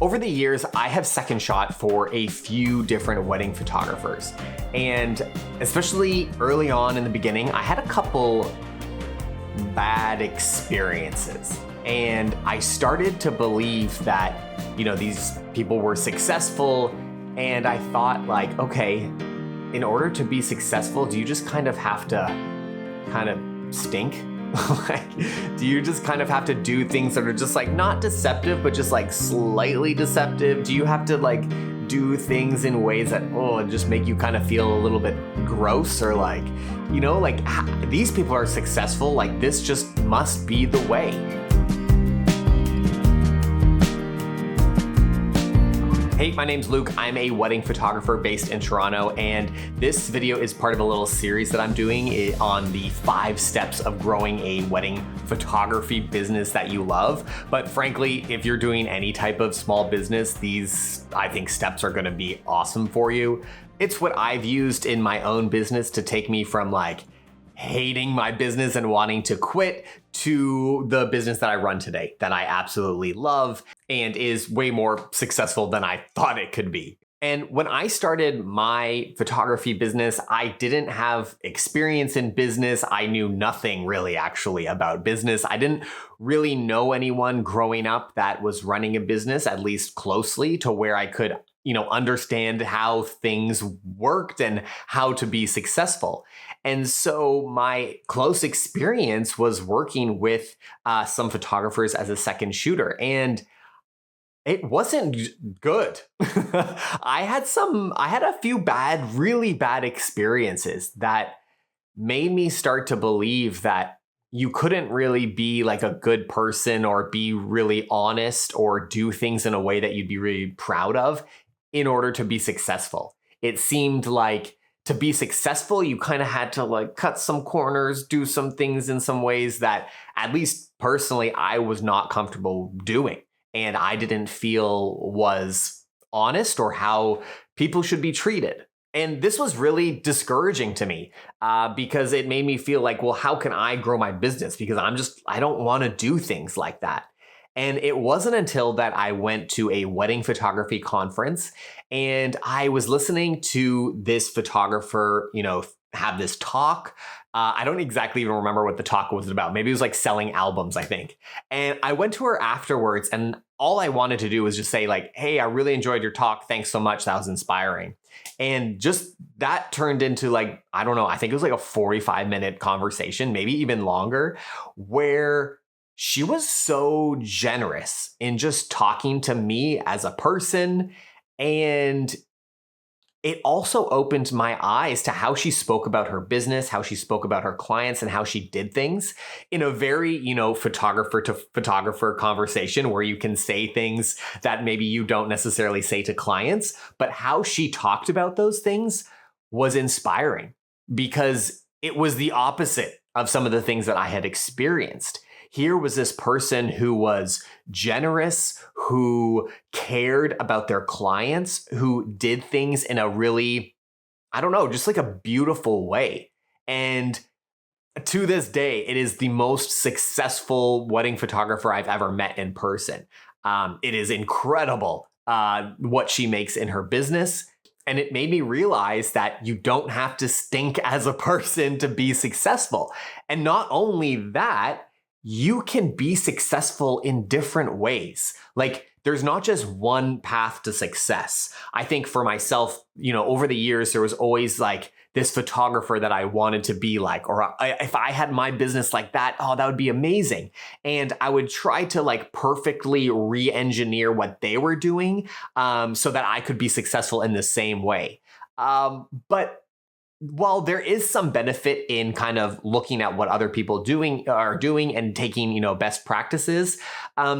Over the years, I have second shot for a few different wedding photographers. And especially early on in the beginning, I had a couple bad experiences. And I started to believe that, these people were successful. And I thought like, okay, in order to be successful, do you just kind of have to stink? Do you just kind of have to do things that are just like not deceptive, but just like slightly deceptive? Do you have to like do things in ways that, just make you kind of feel a little bit gross or like, these people are successful, like this just must be the way. Hey, my name's Luke. I'm a wedding photographer based in Toronto, and this video is part of a little series that I'm doing on the 5 steps of growing a wedding photography business that you love. But frankly, if you're doing any type of small business, these, I think, steps are gonna be awesome for you. It's what I've used in my own business to take me from like hating my business and wanting to quit to the business that I run today that I absolutely love and is way more successful than I thought it could be. And when I started my photography business, I didn't have experience in business. I knew nothing really actually about business. I didn't really know anyone growing up that was running a business, at least closely to where I could understand how things worked and how to be successful. And so my close experience was working with some photographers as a second shooter, and it wasn't good. I had a few really bad experiences that made me start to believe that you couldn't really be like a good person or be really honest or do things in a way that you'd be really proud of in order to be successful. It seemed like to be successful, you kind of had to like cut some corners, do some things in some ways that at least personally, I was not comfortable doing. And I didn't feel was honest or how people should be treated. And this was really discouraging to me because it made me feel like, well, how can I grow my business? Because I don't want to do things like that. And it wasn't until that I went to a wedding photography conference and I was listening to this photographer, have this talk. I don't exactly even remember what the talk was about. Maybe it was like selling albums, I think. And I went to her afterwards and all I wanted to do was just say like, hey, I really enjoyed your talk. Thanks so much. That was inspiring. And just that turned into like, I don't know, I think it was like a 45-minute conversation, maybe even longer, where she was so generous in just talking to me as a person. And it also opened my eyes to how she spoke about her business, how she spoke about her clients, and how she did things in a very, photographer to photographer conversation where you can say things that maybe you don't necessarily say to clients. But how she talked about those things was inspiring because it was the opposite of some of the things that I had experienced. Here was this person who was generous, who cared about their clients, who did things in a really, just like a beautiful way. And to this day, it is the most successful wedding photographer I've ever met in person. It is incredible what she makes in her business. And it made me realize that you don't have to stink as a person to be successful. And not only that, you can be successful in different ways. Like there's not just one path to success. I think for myself, over the years, there was always like this photographer that I wanted to be like, or if I had my business like that, that would be amazing. And I would try to like perfectly re-engineer what they were doing so that I could be successful in the same way. But while there is some benefit in kind of looking at what other people are doing and taking, best practices,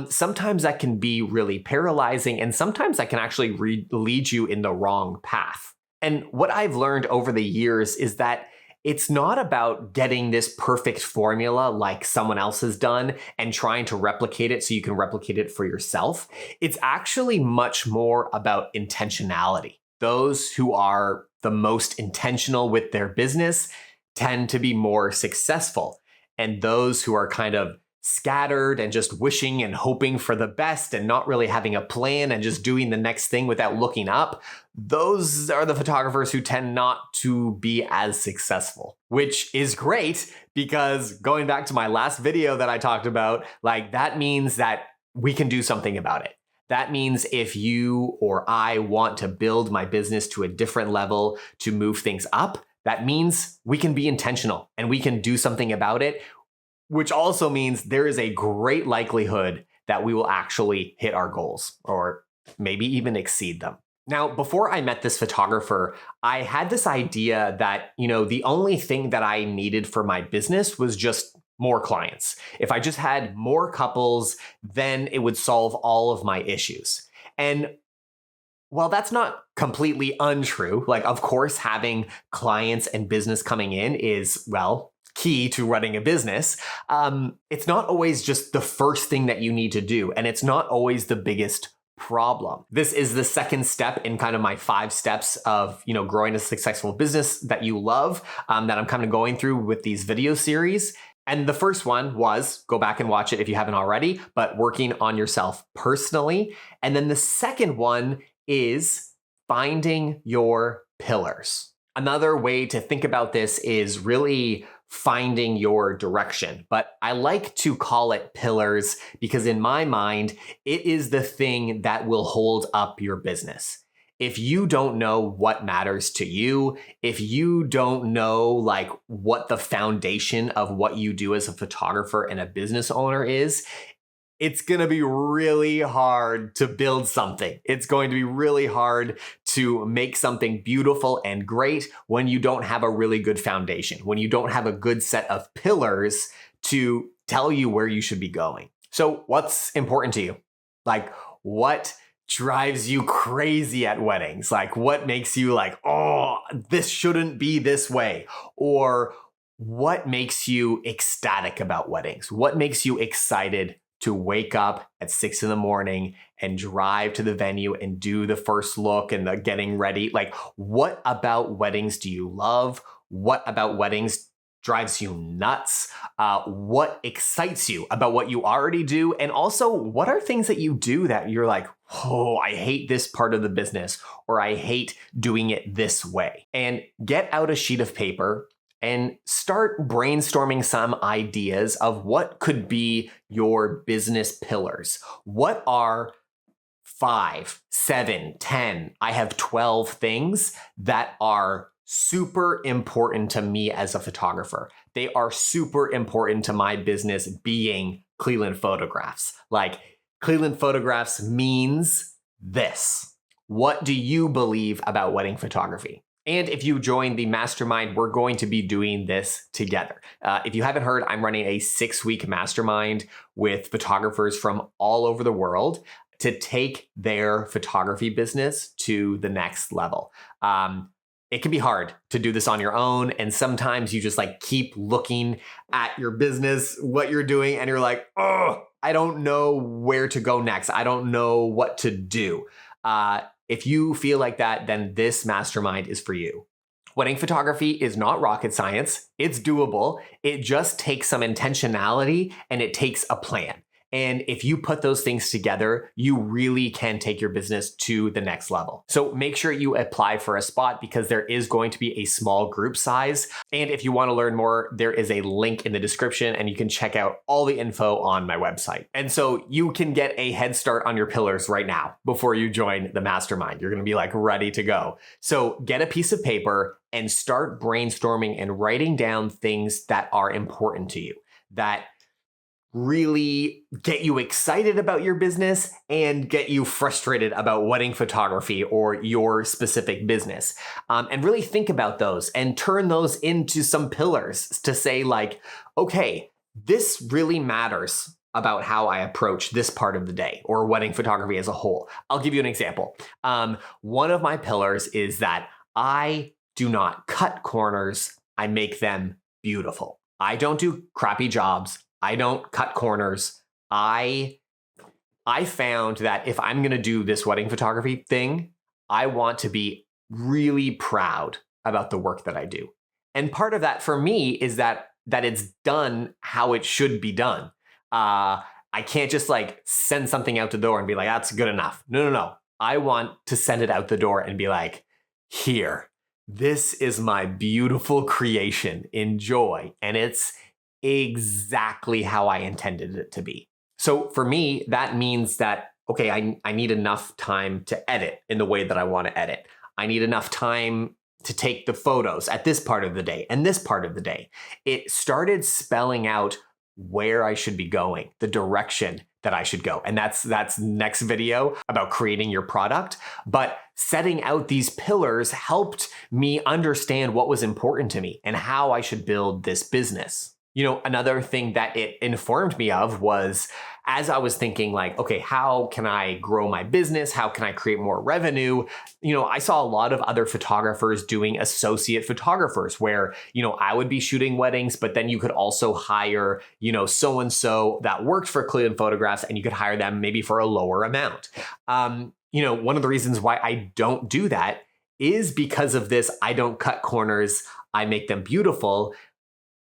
sometimes that can be really paralyzing and sometimes that can actually lead you in the wrong path. And what I've learned over the years is that it's not about getting this perfect formula like someone else has done and trying to replicate it so you can replicate it for yourself. It's actually much more about intentionality. Those who are the most intentional with their business tend to be more successful. And those who are kind of scattered and just wishing and hoping for the best and not really having a plan and just doing the next thing without looking up, those are the photographers who tend not to be as successful, which is great because going back to my last video that I talked about, like that means that we can do something about it. That means if you or I want to build my business to a different level, to move things up, that means we can be intentional and we can do something about it, which also means there is a great likelihood that we will actually hit our goals or maybe even exceed them. Now, before I met this photographer, I had this idea that, the only thing that I needed for my business was just more clients. If I just had more couples, then it would solve all of my issues. And while that's not completely untrue, like of course having clients and business coming in is, well, key to running a business, it's not always just the first thing that you need to do. And it's not always the biggest problem. This is the second step in kind of my 5 steps of, growing a successful business that you love, that I'm kind of going through with these video series. And the first one was, go back and watch it if you haven't already, but working on yourself personally. And then the second one is finding your pillars. Another way to think about this is really finding your direction, but I like to call it pillars because in my mind, it is the thing that will hold up your business. If you don't know what matters to you, if you don't know like what the foundation of what you do as a photographer and a business owner is, it's going to be really hard to build something. It's going to be really hard to make something beautiful and great when you don't have a really good foundation, when you don't have a good set of pillars to tell you where you should be going. So what's important to you? Like what drives you crazy at weddings? Like what makes you like, oh, this shouldn't be this way? Or what makes you ecstatic about weddings? What makes you excited to wake up at 6 a.m. and drive to the venue and do the first look and the getting ready? Like, what about weddings do you love? What about weddings drives you nuts? What excites you about what you already do? And also, what are things that you do that you're like, oh, I hate this part of the business, or I hate doing it this way? And get out a sheet of paper and start brainstorming some ideas of what could be your business pillars. What are 5, 7, 10, I have 12 things that are super important to me as a photographer. They are super important to my business being Cleland Photographs. Like Cleland Photographs means this. What do you believe about wedding photography? And if you join the mastermind, we're going to be doing this together. If you haven't heard, I'm running a 6-week mastermind with photographers from all over the world to take their photography business to the next level. It can be hard to do this on your own. And sometimes you just like keep looking at your business, what you're doing, and you're like, oh, I don't know where to go next. I don't know what to do. If you feel like that, then this mastermind is for you. Wedding photography is not rocket science. It's doable. It just takes some intentionality and it takes a plan. And if you put those things together, you really can take your business to the next level. So make sure you apply for a spot because there is going to be a small group size. And if you want to learn more, there is a link in the description and you can check out all the info on my website. And so you can get a head start on your pillars right now before you join the mastermind. You're going to be like ready to go. So get a piece of paper and start brainstorming and writing down things that are important to you, that really get you excited about your business and get you frustrated about wedding photography or your specific business. And really think about those and turn those into some pillars to say like, okay, this really matters about how I approach this part of the day or wedding photography as a whole. I'll give you an example. One of my pillars is that I do not cut corners. I make them beautiful. I don't do crappy jobs. I don't cut corners. I found that if I'm going to do this wedding photography thing, I want to be really proud about the work that I do. And part of that for me is that it's done how it should be done. I can't just like send something out the door and be like, that's good enough. No. I want to send it out the door and be like, here, this is my beautiful creation. Enjoy. And it's exactly how I intended it to be. So for me, that means that, okay, I need enough time to edit in the way that I want to edit. I need enough time to take the photos at this part of the day and this part of the day. It started spelling out where I should be going, the direction that I should go. And that's next video about creating your product. But setting out these pillars helped me understand what was important to me and how I should build this business. You know, another thing that it informed me of was, as I was thinking like, okay, how can I grow my business? How can I create more revenue? You know, I saw a lot of other photographers doing associate photographers where, you know, I would be shooting weddings, but then you could also hire, you know, so-and-so that worked for Cleveland Photographs, and you could hire them maybe for a lower amount. You know, one of the reasons why I don't do that is because of this, I don't cut corners, I make them beautiful.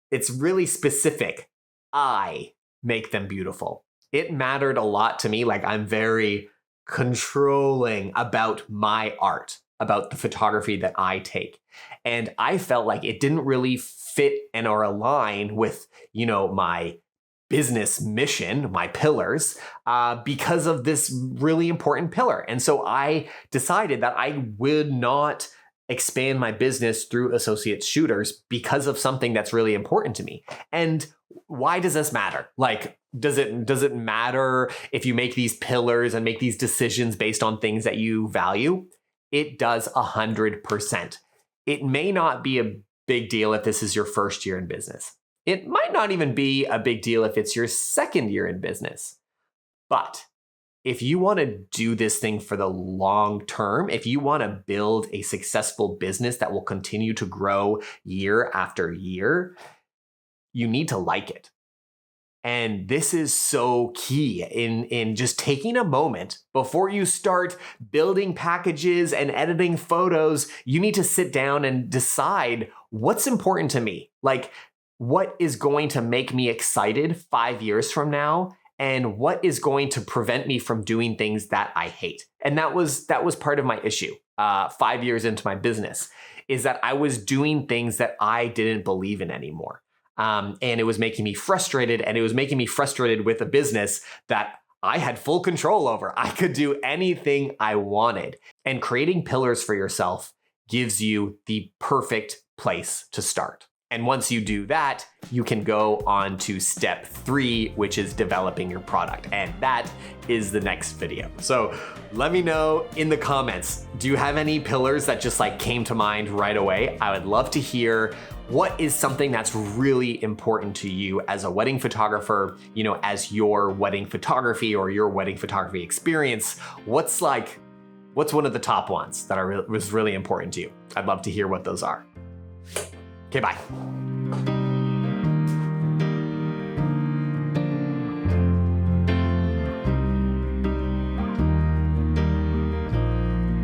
It's really specific. I make them beautiful. It mattered a lot to me. Like, I'm very controlling about my art, about the photography that I take. And I felt like it didn't really fit and or align with, you know, my business mission, my pillars, because of this really important pillar. And so I decided that I would not expand my business through associate shooters because of something that's really important to me. And why does this matter? Like, does it matter if you make these pillars and make these decisions based on things that you value? It does 100%. It may not be a big deal if this is your first year in business. It might not even be a big deal if it's your second year in business. But if you want to do this thing for the long term, if you want to build a successful business that will continue to grow year after year, you need to like it. And this is so key in just taking a moment before you start building packages and editing photos. You need to sit down and decide what's important to me. Like, what is going to make me excited 5 years from now? And what is going to prevent me from doing things that I hate? And that was part of my issue 5 years into my business, is that I was doing things that I didn't believe in anymore. And it was making me frustrated, and it was making me frustrated with a business that I had full control over. I could do anything I wanted. And creating pillars for yourself gives you the perfect place to start. And once you do that, you can go on to step 3, which is developing your product. And that is the next video. So let me know in the comments, do you have any pillars that just like came to mind right away? I would love to hear what is something that's really important to you as a wedding photographer, you know, as your wedding photography or your wedding photography experience. What's one of the top ones that was really important to you? I'd love to hear what those are. Okay, bye.